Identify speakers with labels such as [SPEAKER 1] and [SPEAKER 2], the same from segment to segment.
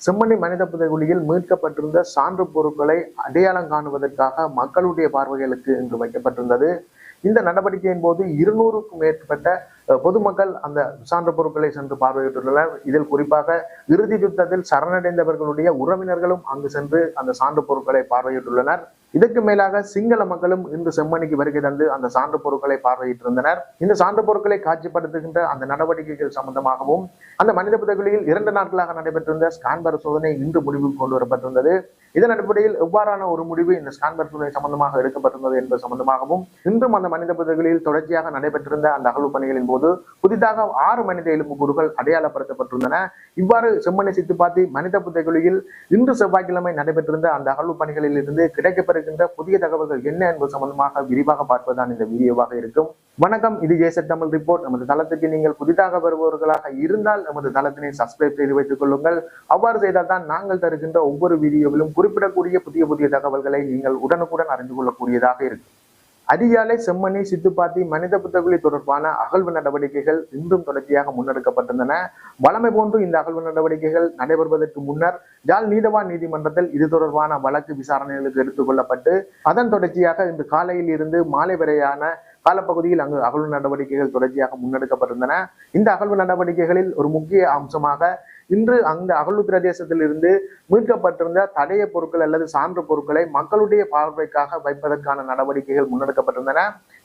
[SPEAKER 1] செம்மணி மனித புதைகுழியில் மீட்கப்பட்டிருந்த சான்று பொருட்களை அடையாளம் காணுவதற்காக மக்களுடைய பார்வைகளுக்கு இன்று வைக்கப்பட்டிருந்தது. இந்த நடவடிக்கையின் போது 200க்கும் மேற்பட்ட பொதுமக்கள் அந்த சான்று பொருட்களை சென்று பார்வையிட்டுள்ளனர். இதில் குறிப்பாக இறுதி யுத்தத்தில் சரணடைந்தவர்களுடைய உறவினர்களும் அங்கு சென்று அந்த சான்று பொருட்களை பார்வையிட்டுள்ளனர். இதற்கு மேலாக சிங்கள மக்களும் இன்று செம்மணிக்கு வருகை தந்து அந்த சான்று பொருட்களை பார்வையிட்டிருந்தனர். இந்த சான்று பொருட்களை காட்சிப்படுத்துகின்ற அந்த நடவடிக்கைகள் சம்பந்தமாகவும் அந்த மனித புதைகுழியில் 2 நாட்களாக நடைபெற்றிருந்த ஸ்கேன் பரிசோதனை இன்று முடிவுக்கு கொண்டு வரப்பட்டிருந்தது. இதன் அடிப்படையில் எவ்வாறான ஒரு முடிவு இந்த ஸ்கேன் பரிசோதனை சம்பந்தமாக எடுக்கப்பட்டிருந்தது என்பது சம்பந்தமாகவும் இன்றும் அந்த மனித புதைகுழியில் தொடர்ச்சியாக நடைபெற்றிருந்த அந்த அகழ்வு பணிகளின் போது புதிதாக 6 மனித எலும்புக்கூடுகள் அடையாளப்படுத்தப்பட்டிருந்தன. இவ்வாறு செம்மணி சித்துப்பாத்தி மனித புதைகுழியில் இன்று செவ்வாய்க்கிழமை நடைபெற்றிருந்த அந்த அகழ்வு பணிகளில் இருந்து கிடைக்கப்பெறுகின்ற புதிய தகவல்கள் என்ன என்பது சம்பந்தமாக விரிவாக பார்ப்பதுதான் இந்த வீடியோவாக இருக்கும். வணக்கம், இது ஜேசட் தமிழ் ரிப்போர்ட். நமது தளத்துக்கு நீங்கள் புதிதாக வருபவர்களாக இருந்தால் நமது தளத்தினை சப்ஸ்கிரைப் செய்து வைத்துக் கொள்ளுங்கள். அவ்வாறு செய்தால் தான் நாங்கள் தருகின்ற ஒவ்வொரு வீடியோவிலும் குறிப்பிடக்கூடிய புதிய தகவல்களை நீங்கள் உடனுக்குடன் அறிந்து கொள்ளக்கூடியதாக இருக்கும். அரியாலை, செம்மணி, சித்துப்பாத்தி மனித புதைகுழி தொடர்பான அகழ்வு நடவடிக்கைகள் இன்றும் தொடர்ச்சியாக முன்னெடுக்கப்பட்டிருந்தன. வழமை போன்று இந்த அகழ்வு நடவடிக்கைகள் நடைபெறுவதற்கு முன்னர் யாழ் நீதவான் நீதிமன்றத்தில் இது தொடர்பான வழக்கு விசாரணைகளுக்கு எடுத்துக் கொள்ளப்பட்டு அதன் தொடர்ச்சியாக இன்று காலையில் இருந்து மாலை வரையான காலப்பகுதியில் அங்கு அகழ்வு நடவடிக்கைகள் தொடர்ச்சியாக முன்னெடுக்கப்பட்டிருந்தன. இந்த அகழ்வு நடவடிக்கைகளில் ஒரு முக்கிய அம்சமாக இன்று அந்த அகழ்வு பிரதேசத்தில் இருந்து மீட்கப்பட்டிருந்த தடய பொருட்கள் அல்லது சான்று பொருட்களை மக்களுடைய பார்வைக்காக வைப்பதற்கான நடவடிக்கைகள் முன்னெடுக்கப்பட்டிருந்தன.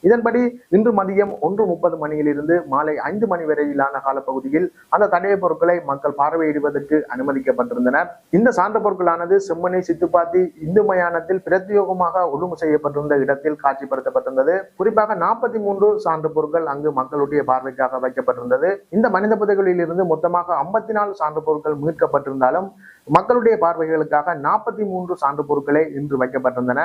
[SPEAKER 1] இதன்படி இன்று மதியம் 1:30 மணியிலிருந்து மாலை 5 மணி வரையிலான காலப்பகுதியில் அந்த தடய பொருட்களை மக்கள் பார்வையிடுவதற்கு அனுமதிக்கப்பட்டிருந்தனர். இந்த சான்று பொருட்களானது செம்மணி சித்துப்பாத்தி இந்து மயானத்தில் பிரத்யேகமாக ஒழுங்கு செய்யப்பட்டிருந்த இடத்தில் காட்சிப்படுத்தப்பட்டிருந்தது. குறிப்பாக 43 சான்று பொருட்கள் அங்கு மக்களுடைய பார்வைக்காக வைக்கப்பட்டிருந்தது. இந்த மனித புதைகுழியில் இருந்து மொத்தமாக 54 சான்று பொருட்கள் மீட்கப்பட்டிருந்தாலும் மக்களுடைய பார்வைகளுக்காக 43 சான்று பொருட்களே இன்று வைக்கப்பட்டிருந்தன.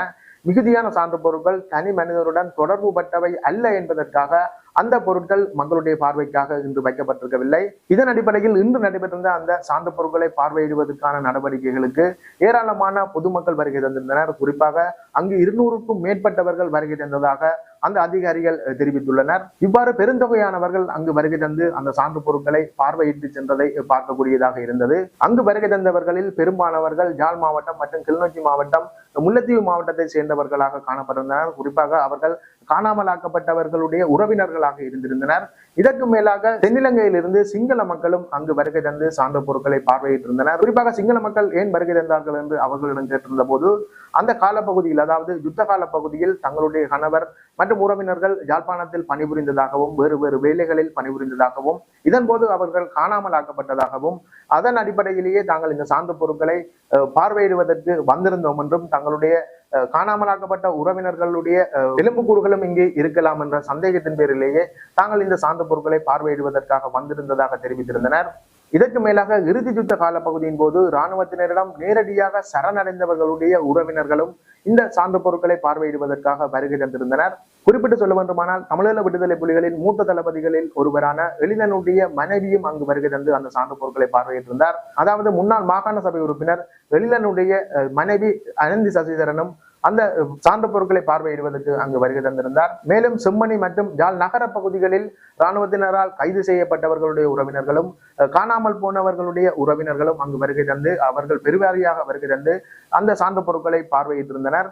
[SPEAKER 1] மிகுதியான சான்று பொருட்கள் தனி மனிதருடன் தொடர்பு பட்டவை அல்ல என்பதற்காக அந்த பொருட்கள் மக்களுடைய பார்வைக்காக இன்று வைக்கப்பட்டிருக்கவில்லை. இதன் அடிப்படையில் இன்று நடைபெற்றிருந்த அந்த சான்று பொருட்களை பார்வையிடுவதற்கான நடவடிக்கைகளுக்கு ஏராளமான பொதுமக்கள் வருகை தந்திருந்தனர். குறிப்பாக அங்கு 200க்கும் மேற்பட்டவர்கள் வருகை தந்ததாக அந்த அதிகாரிகள் தெரிவித்துள்ளனர். இவ்வாறு பெருந்தொகையானவர்கள் அங்கு வருகை தந்து அந்த சான்று பொருட்களை பார்வையிட்டு சென்றதை பார்க்கக்கூடியதாக இருந்தது. அங்கு வருகை தந்தவர்களில் பெரும்பாலானவர்கள் யாழ் மாவட்டம் மற்றும் கிளிநொச்சி மாவட்டம், முல்லைத்தீவு மாவட்டத்தை சேர்ந்தவர்களாக காணப்படுகின்றனர். குறிப்பாக அவர்கள் காணாமலாக்கப்பட்டவர்களுடைய உறவினர்களாக இருந்திருந்தனர். இதற்கு மேலாக தென்னிலங்கையிலிருந்து சிங்கள மக்களும் அங்கு வருகை தந்து சான்று பொருட்களை பார்வையிட்டிருந்தனர். குறிப்பாக சிங்கள மக்கள் ஏன் வருகை தந்தார்கள் என்று அவர்களிடம் கேட்டிருந்த போது அந்த காலப்பகுதியில், அதாவது யுத்த கால பகுதியில் தங்களுடைய கணவர் மற்றும் உறவினர்கள் யாழ்ப்பாணத்தில் பணிபுரிந்ததாகவும் வேறு வேலைகளில் பணிபுரிந்ததாகவும் இதன் போது அவர்கள் காணாமலாக்கப்பட்டதாகவும் அதன் அடிப்படையிலேயே தாங்கள் இந்த சான்று பொருட்களை பார்வையிடுவதற்கு வந்திருந்தோம் என்றும் தங்களுடைய காணாமலாக்கப்பட்ட உறவினர்களுடைய எலும்புக்கூடுகளும் இங்கே இருக்கலாம் என்ற சந்தேகத்தின் பேரிலேயே தாங்கள் இந்த சான்று பொருட்களை பார்வையிடுவதற்காக வந்திருந்ததாக தெரிவித்திருந்தனர். இதற்கு மேலாக இறுதி யுத்த கால பகுதியின் போது இராணுவத்தினரிடம் நேரடியாக சரணடைந்தவர்களுடைய உறவினர்களும் இந்த சான்று பொருட்களை பார்வையிடுவதற்காக வருகை தந்திருந்தனர். குறிப்பிட்டு சொல்ல வேண்டுமானால் தமிழீழ விடுதலை புலிகளின் மூத்த தளபதிகளில் ஒருவரான எழிலனுடைய மனைவியும் அங்கு வருகை தந்து அந்த சான்று பொருட்களை பார்வையிட்டிருந்தார். அதாவது முன்னாள் மாகாண சபை உறுப்பினர் எழிலனுடைய மனைவி அனந்தி சசிதரனும் அந்த சான்று பொருட்களை பார்வையிடுவதற்கு அங்கு வருகை தந்திருந்தார். மேலும் செம்மணி மற்றும் யாழ் நகர பகுதிகளில் இராணுவத்தினரால் கைது செய்யப்பட்டவர்களுடைய உறவினர்களும் காணாமல் போனவர்களுடைய உறவினர்களும் அங்கு வருகை தந்து அவர்கள் பெருவாரியாக வருகை தந்து அந்த சான்று பொருட்களை பார்வையிட்டிருந்தனர்.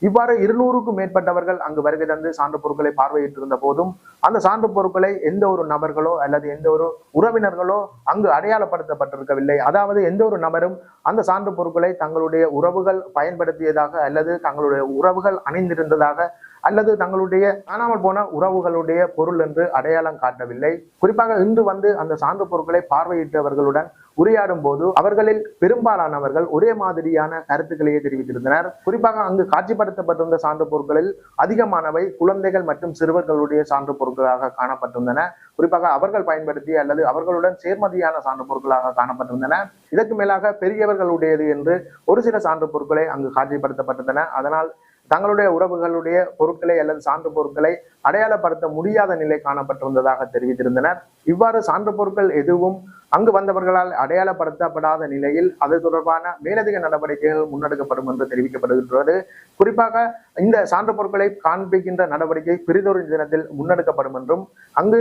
[SPEAKER 1] இவ்வாறு 200க்கும் மேற்பட்டவர்கள் அங்கு வருகை தந்து சான்று பொருட்களை பார்வையிட்டிருந்த போதும் அந்த சான்று பொருட்களை எந்த ஒரு நபர்களோ அல்லது எந்த ஒரு உறவினர்களோ அங்கு அடையாளப்படுத்தப்பட்டிருக்கவில்லை. அதாவது எந்த ஒரு நபரும் அந்த சான்று பொருட்களை தங்களுடைய உறவுகள் பயன்படுத்தியதாக அல்லது தங்களுடைய உறவுகள் அணிந்திருந்ததாக அல்லது தங்களுடைய காணாமல் போன உறவுகளுடைய பொருள் என்று அடையாளம் காட்டவில்லை. குறிப்பாக இன்று வந்து அந்த சான்று பொருட்களை பார்வையிட்டவர்களுடன் உரையாடும் போது அவர்களில் பெரும்பாலானவர்கள் ஒரே மாதிரியான கருத்துக்களையே தெரிவித்திருந்தனர். குறிப்பாக அங்கு காட்சிப்படுத்தப்பட்டிருந்த சான்று பொருட்களில் அதிகமானவை குழந்தைகள் மற்றும் சிறுவர்களுடைய சான்று பொருட்களாக காணப்பட்டிருந்தன. குறிப்பாக அவர்கள் பயன்படுத்திய அல்லது அவர்களுடன் சேர்மதியான சான்று பொருட்களாக காணப்பட்டிருந்தன. இதற்கு மேலாக பெரியவர்களுடையது என்று ஒரு சில சான்று பொருட்களை அங்கு காட்சிப்படுத்தப்பட்டிருந்தன. அதனால் தங்களுடைய உறவுகளுடைய பொருட்களை அல்லது சான்று பொருட்களை அடையாளப்படுத்த முடியாத நிலை காணப்பட்டிருந்ததாக தெரிவித்திருந்தனர். இவ்வாறு சான்று பொருட்கள் எதுவும் அங்கு வந்தவர்களால் அடையாளப்படுத்தப்படாத நிலையில் அது தொடர்பான மேலதிக நடவடிக்கைகள் முன்னெடுக்கப்படும் என்று தெரிவிக்கப்படுகின்றது. குறிப்பாக இந்த சான்று பொருட்களை காண்பிக்கின்ற நடவடிக்கை பிரிதொரு தினத்தில் முன்னெடுக்கப்படும் என்றும் அங்கு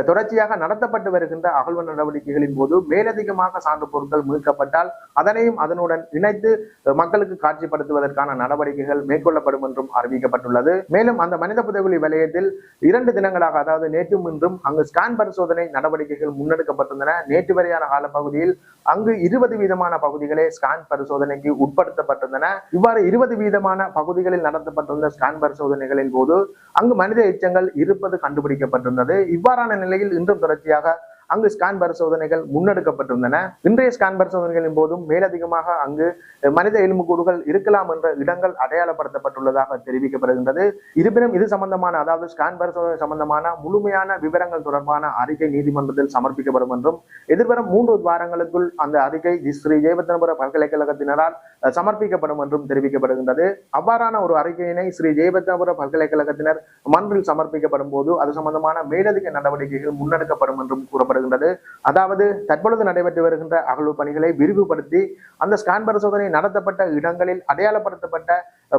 [SPEAKER 1] தொடர்ச்சியாக நடத்தப்பட்டு வருகின்ற அகழ்வு நடவடிக்கைகளின் போது மேலதிகமாக சான்று பொருட்கள் மீட்கப்பட்டால் அதனையும் அதனுடன் இணைத்து மக்களுக்கு காட்சிப்படுத்துவதற்கான நடவடிக்கைகள் மேற்கொள்ளப்படும் என்றும் அறிவிக்கப்பட்டுள்ளது. மேலும் அந்த மனித புதைகுழி வலயத்தில் 2 தினங்களாக, அதாவது நேற்றும் இன்றும் அங்கு ஸ்கேன் பரிசோதனை நடவடிக்கைகள் முன்னெடுக்கப்பட்டிருந்தன. நேற்று வரையான காலப்பகுதியில் அங்கு 20 வீதமான பகுதிகளே ஸ்கேன் பரிசோதனைக்கு உட்படுத்தப்பட்டிருந்தன. இவ்வாறு 20 வீதமான பகுதிகளில் நடத்தப்பட்டிருந்த ஸ்கேன் பரிசோதனைகளின் போது அங்கு மனித எச்சங்கள் இருப்பது கண்டுபிடிக்கப்பட்டிருந்தது. இவ்வாறான நிலையில் இன்றும் தொடர்ச்சியாக அங்கு ஸ்கேன் பரிசோதனைகள் முன்னெடுக்கப்பட்டிருந்தன. இன்றைய ஸ்கேன் பரிசோதனைகளின் போதும் மேலதிகமாக அங்கு மனித எலும்புக்கூடுகள் இருக்கலாம் என்ற இடங்கள் அடையாளப்படுத்தப்பட்டுள்ளதாக தெரிவிக்கப்படுகின்றது. இருப்பினும் இது சம்பந்தமான, அதாவது ஸ்கேன் பரிசோதனை சம்பந்தமான முழுமையான விவரங்கள் தொடர்பான அறிக்கை நீதிமன்றத்தில் சமர்ப்பிக்கப்படும் என்றும் எதிர்வரும் 3 வாரங்களுக்குள் அந்த அறிக்கை ஸ்ரீ ஜெயவர்தனபுர பல்கலைக்கழகத்தினரால் சமர்ப்பிக்கப்படும் என்றும் தெரிவிக்கப்படுகின்றது. அவ்வாறான ஒரு அறிக்கையினை ஸ்ரீ ஜெயவர்தனபுர பல்கலைக்கழகத்தினர் மன்றில் சமர்ப்பிக்கப்படும் போது அது சம்பந்தமான மேலதிக நடவடிக்கைகள் முன்னெடுக்கப்படும் என்றும் கூறப்படுகிறது. அதாவது தற்பொழுது நடைபெற்று வருகின்ற அகழ்வு பணிகளை விரிவுபடுத்தி அந்த ஸ்கேன் பரிசோதனை நடத்தப்பட்ட இடங்களில் அடையாளப்படுத்தப்பட்ட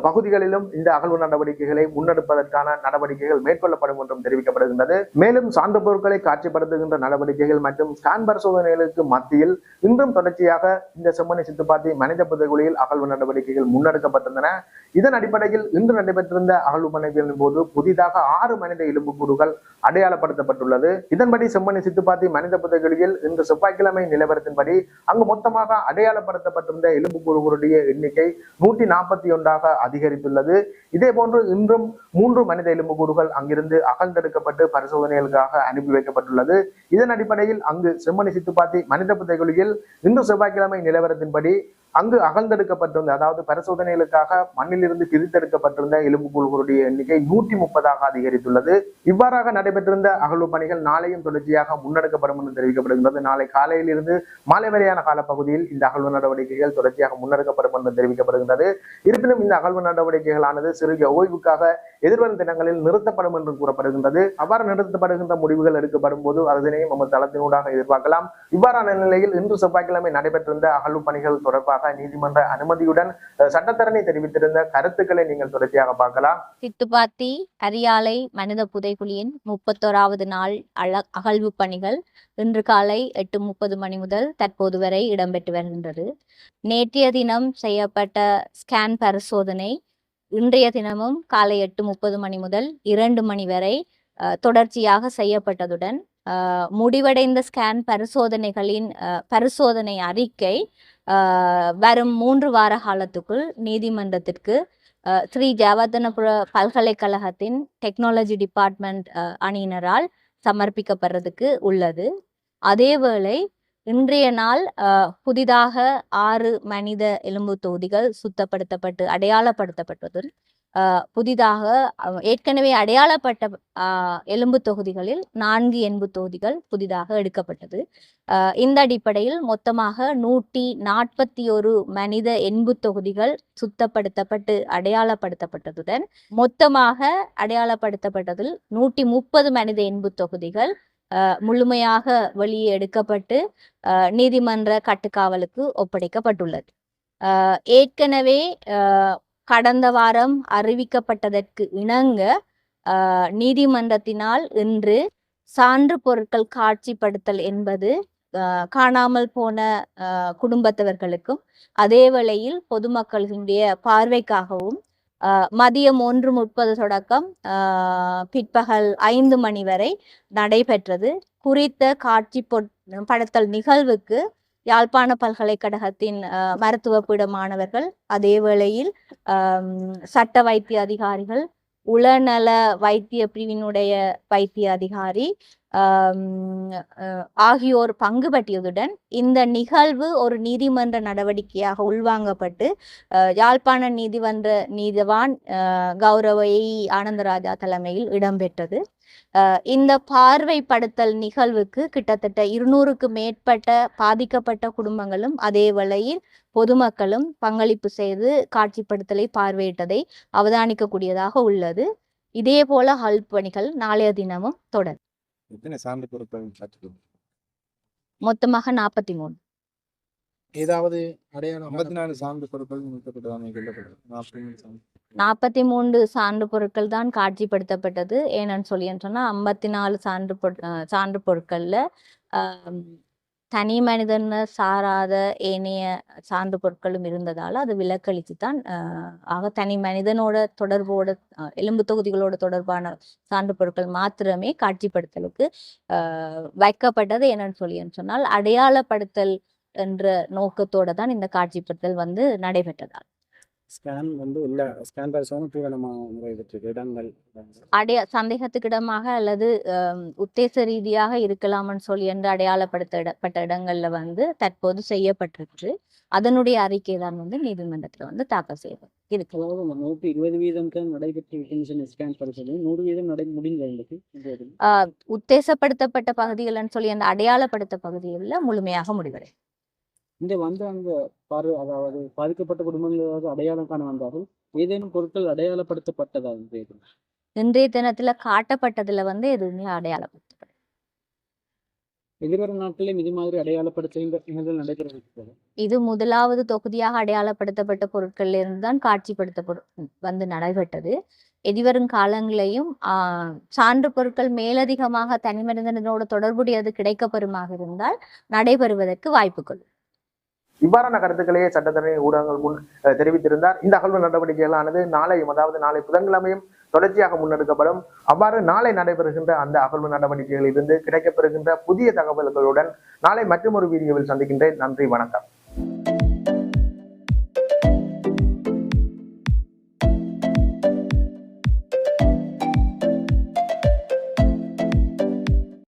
[SPEAKER 1] பகுதிகளிலும் இந்த அகழ்வு நடவடிக்கைகளை முன்னெடுப்பதற்கான நடவடிக்கைகள் மேற்கொள்ளப்படும் என்றும் தெரிவிக்கப்படுகின்றது. மேலும் சான்று பொருட்களை காட்சிப்படுத்துகின்ற நடவடிக்கைகள் மற்றும் ஸ்கேன் பரிசோதனைகளுக்கு மத்தியில் இன்றும் தொடர்ச்சியாக இந்த செம்மணி சித்துப்பாத்தி மனித புதைகுழியில் அகழ்வு நடவடிக்கைகள் முன்னெடுக்கப்பட்டிருந்தன. இதன் அடிப்படையில் இன்று நடைபெற்றிருந்த அகழ்வு பணிகளின் போது புதிதாக 6 மனித எலும்புக்கூடுகள் அடையாளப்படுத்தப்பட்டுள்ளது. இதன்படி செம்மணி சித்துப்பாத்தி மனித புதைகுழியில் இன்று செவ்வாய்க்கிழமை நிலவரத்தின்படி அங்கு மொத்தமாக அடையாளப்படுத்தப்பட்டிருந்த எலும்புக்கூடுகளுடைய எண்ணிக்கை 141 அதிகரித்துள்ளது. இதே போன்று இன்றும் 3 மனித எலும்புக்கூடுகள் அங்கிருந்து அகழ்ந்தெடுக்கப்பட்டு பரிசோதனைகளுக்காக அனுப்பி வைக்கப்பட்டுள்ளது. இதன் அடிப்படையில் அங்கு செம்மணி சித்துப்பாத்தி மனித புதைகுழியில் இன்று செவ்வாய்க்கிழமை நிலவரத்தின்படி அங்கு அகழ்ந்தெடுக்கப்பட்டிருந்த, அதாவது பரிசோதனைகளுக்காக மண்ணிலிருந்து பிரித்தெடுக்கப்பட்டிருந்த எலும்புக்கூடுகளுடைய எண்ணிக்கை 130 அதிகரித்துள்ளது. இவ்வாறாக நடைபெற்றிருந்த அகழ்வு பணிகள் நாளையும் தொடர்ச்சியாக முன்னெடுக்கப்படும் என்று தெரிவிக்கப்படுகிறது. நாளை காலையிலிருந்து மாலை வரையான காலப்பகுதியில் இந்த அகழ்வு நடவடிக்கைகள் தொடர்ச்சியாக முன்னெடுக்கப்படும் என்று தெரிவிக்கப்படுகின்றது. இருப்பினும் இந்த அகழ்வு நடவடிக்கைகளானது சிறிய ஓய்வுக்காக எதிர்வரும் தினங்களில் நிறுத்தப்படும் என்று கூறப்படுகின்றது. அவ்வாறு நிறுத்தப்படுகின்ற முடிவுகள் எடுக்கப்படும் போது அதனையும் நமது தளத்தினூடாக எதிர்பார்க்கலாம். இவ்வாறான நிலையில் இன்று செவ்வாய்க்கிழமை நடைபெற்றிருந்த அகழ்வு பணிகள் தொடர்பாக நீதிமன்ற அனுமதியுடன் சட்டத்தரணி தெரிவித்திருந்த கருத்துக்களை நீங்கள் தொடர்ச்சியாக பார்க்கலாம்.
[SPEAKER 2] சித்துப்பாத்தி அரியாலை மனித புதைகுழியின் 31வது நாள் அகழ்வு பணிகள் இன்று காலை 8:30 மணி முதல் தற்போது வரை இடம்பெற்று வருகின்றது. நேற்றைய தினம் செய்யப்பட்ட ஸ்கேன் பரிசோதனை இன்றைய தினமும் காலை 8:30 மணி முதல் 2 மணி வரை தொடர்ச்சியாக செய்யப்பட்டதுடன் முடிவடைந்த ஸ்கேன் பரிசோதனைகளின் பரிசோதனை அறிக்கை வரும் 3 வார காலத்துக்குள் நீதிமன்றத்திற்கு ஸ்ரீ ஜெயவர்தனபுர பல்கலைக்கழகத்தின் டெக்னாலஜி டிபார்ட்மெண்ட் அணியினரால் சமர்ப்பிக்கப்படுறதுக்கு உள்ளது. அதேவேளை இன்றைய நாள் புதிதாக 6 மனித எலும்பு தொகுதிகள் சுத்தப்படுத்தப்பட்டு அடையாளப்படுத்தப்பட்டதுடன் புதிதாக ஏற்கனவே அடையாளப்பட்ட எலும்பு தொகுதிகளில் 4 எலும்பு தொகுதிகள் புதிதாக எடுக்கப்பட்டது. இந்த அடிப்படையில் மொத்தமாக 141 மனித எலும்பு தொகுதிகள் சுத்தப்படுத்தப்பட்டு அடையாளப்படுத்தப்பட்டதுடன் மொத்தமாக அடையாளப்படுத்தப்பட்டதில் 130 மனித எலும்பு தொகுதிகள் முழுமையாக வெளியே எடுக்கப்பட்டு நீதிமன்ற கட்டுக்காவலுக்கு ஒப்படைக்கப்பட்டுள்ளது. ஏற்கனவே கடந்த வாரம் அறிவிக்கப்பட்டதற்கு இணங்க நீதிமன்றத்தினால் இன்று சான்று பொருட்கள் காட்சிப்படுத்தல் என்பது காணாமல் போன குடும்பத்தவர்களுக்கும் அதே வேளையில் பொதுமக்களுடைய பார்வைக்காகவும் மதியம் 1:30 தொடக்கம் பிற்பகல் 5 மணி வரை நடைபெற்றது. குறித்த காட்சிப்படுத்தல் நிகழ்வுக்கு யாழ்ப்பாண பல்கலைக்கழகத்தின் மருத்துவ பீட மாணவர்கள், அதே வேளையில் சட்ட வைத்திய அதிகாரிகள், உளநல வைத்திய பிரிவினுடைய வைத்திய அதிகாரி ஆகியோர் பங்கு பற்றியதுடன் இந்த நிகழ்வு ஒரு நீதிமன்ற நடவடிக்கையாக உள்வாங்கப்பட்டு யாழ்ப்பாண நீதிமன்ற நீதிவான் கௌரவை ஆனந்தராஜா தலைமையில் இடம்பெற்றது. இந்த பார்வைப்படுத்தல் நிகழ்வுக்கு கிட்டத்தட்ட 200க்கு மேற்பட்ட பாதிக்கப்பட்ட குடும்பங்களும் அதே வேளையில் பொதுமக்களும் பங்களிப்பு செய்து காட்சிப்படுத்தலை பார்வையிட்டதை அவதானிக்கக்கூடியதாக உள்ளது. இதே போல அகழ்வு பணிகள் நாளைய தினமும் தொடரும்.
[SPEAKER 3] எத்தனை சான்று பொருட்கள் காட்டுது?
[SPEAKER 2] மொத்தமாக 43.
[SPEAKER 4] ஏதாவது அடையாளம்
[SPEAKER 3] 54 சான்று பொருட்கள் நிறுத்தப்பட்டதாக சொல்லப்படுது.
[SPEAKER 2] 43 சான்று பொருட்கள் தான் காட்சிப்படுத்தப்பட்டது. ஏன்னு சொன்னா 54 சான்று பொருட்கள்ல தனி மனிதன் சாராத ஏனைய சான்று பொருட்களும் இருந்ததால அது விலக்களித்து தான் ஆக தனி மனிதனோட தொடர்போட எலும்பு தொகுதிகளோட தொடர்பான சான்று பொருட்கள் மாத்திரமே காட்சிப்படுத்தலுக்கு வைக்கப்பட்டது. என்னன்னு சொன்னால் அடையாளப்படுத்தல் என்ற நோக்கத்தோட தான் இந்த காட்சிப்படுத்தல் நடைபெற்றதால்
[SPEAKER 4] ஸ்கேன் எல்லா ஸ்கேன் பரிசோதனை பூரணமாக நிறைவேற்றிய இடங்கள்
[SPEAKER 2] சந்தேகத்துக்கிடமாக அல்லது உத்தேச ரீதியாக இருக்கலாம்னு என்று அடையாளப்படுத்தப்பட்ட இடங்கள்ல தற்போது செய்யப்பட்டிருக்கு. அதனுடைய அறிக்கை தான் நீதிமன்றத்துல தாக்கல் செய்யப்பட்டு
[SPEAKER 4] 120% நடைபெற்ற ஸ்கேன் பரிசோதனை 100% முடிந்தது.
[SPEAKER 2] உத்தேசப்படுத்தப்பட்ட பகுதிகள்னு அந்த அடையாளப்படுத்த பகுதிகளில் முழுமையாக முடிவடை.
[SPEAKER 4] இந்த அந்த அதாவது பாதிக்கப்பட்ட குடும்பங்கள் அடையாளம் காண வந்தாலும் ஏதேனும் பொருட்கள் அடையாளப்படுத்தப்பட்டதா?
[SPEAKER 2] இன்றைய தினத்துல காட்டப்பட்டதுல எதுவுமே அடையாளப்படுத்தப்படும்.
[SPEAKER 4] எதிர்வரும் நாட்களிலும் இது மாதிரி அடையாளப்படுத்த நடைபெற
[SPEAKER 2] இது முதலாவது தொகுதியாக அடையாளப்படுத்தப்பட்ட பொருட்கள்ல இருந்து தான் காட்சிப்படுத்தப்படும் நடைபெற்றது. எதிர்வரும் காலங்களையும் சான்று பொருட்கள் மேலதிகமாக தனிமனிதனோட தொடர்புடையது கிடைக்கப்பெறுமாக இருந்தால் நடைபெறுவதற்கு வாய்ப்புகள்.
[SPEAKER 1] இவ்வாறான கருத்துக்களையே சட்டத்தரணி ஊடகங்கள் முன் தெரிவித்திருந்தார். இந்த அகழ்வு நடவடிக்கைகளானது நாளை புதன்கிழமையும் தொடர்ச்சியாக முன்னெடுக்கப்படும். அவ்வாறு நாளை நடைபெறுகின்ற அந்த அகழ்வு நடவடிக்கைகளில் இருந்து கிடைக்கப்பெறுகின்ற புதிய தகவல்களுடன் நாளை மற்றொரு வீடியோவில் சந்திக்கின்றேன். நன்றி, வணக்கம்.